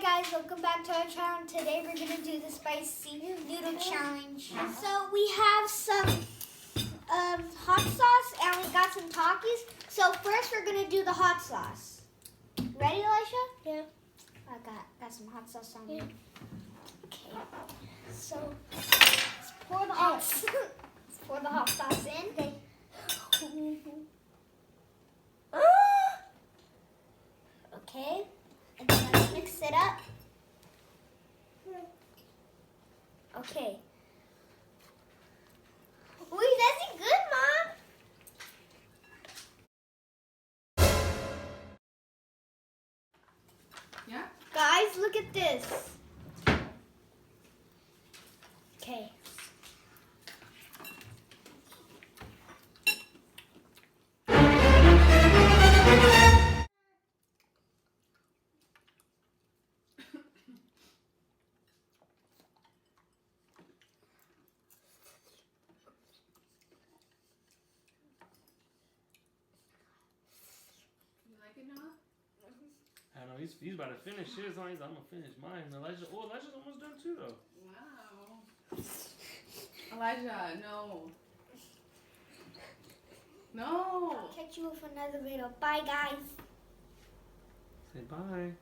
guys, welcome back to our channel. Today we're going to do the spicy noodle challenge. So we have some hot sauce and we got some Takis. So first we're going to do the hot sauce. Ready, Elisha? Yeah. I got some hot sauce on me. Okay. So let's pour the hot sauce in. Okay. Okay. And then let's mix it up. Okay. Ooh, that's good, Mom. Yeah? Guys, look at this. Okay. I know he's about to finish his. I'm gonna finish mine. Elijah's almost done too, though. Wow. Elijah, no. No. I'll catch you with another video. Bye, guys. Say bye.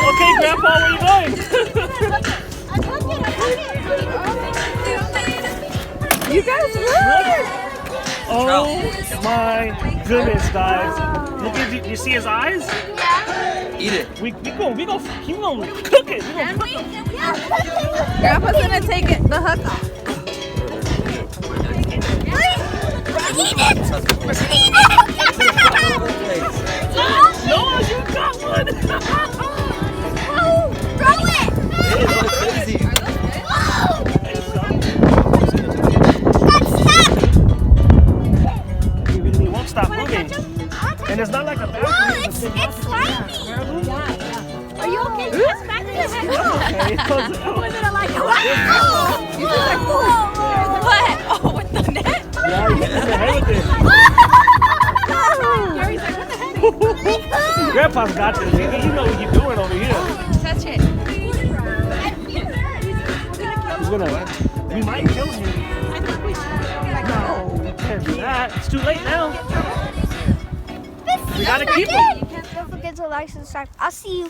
Okay, Grandpa, where you going? You guys look! Oh my goodness, guys! Look at you see his eyes? Yeah. Eat it. We gonna cook it. Grandpa's gonna take the hook off. Eat it! No, you got one. Throw it! He won't stop moving. And it's not like a bad Whoa, it's slimy! Are you okay? Just back to your head. Okay. Was it like, wow! You just like, whoa! What? Oh, with the net? Yeah, you hit the head with it. Gary's like, what the heck? Grandpa's got this. You know what you're doing over here. Touch it. He's gonna. We might kill him. I think we should. No, we can't do that. It's too late now. We gotta keep him. Don't forget to like and subscribe. I'll see you.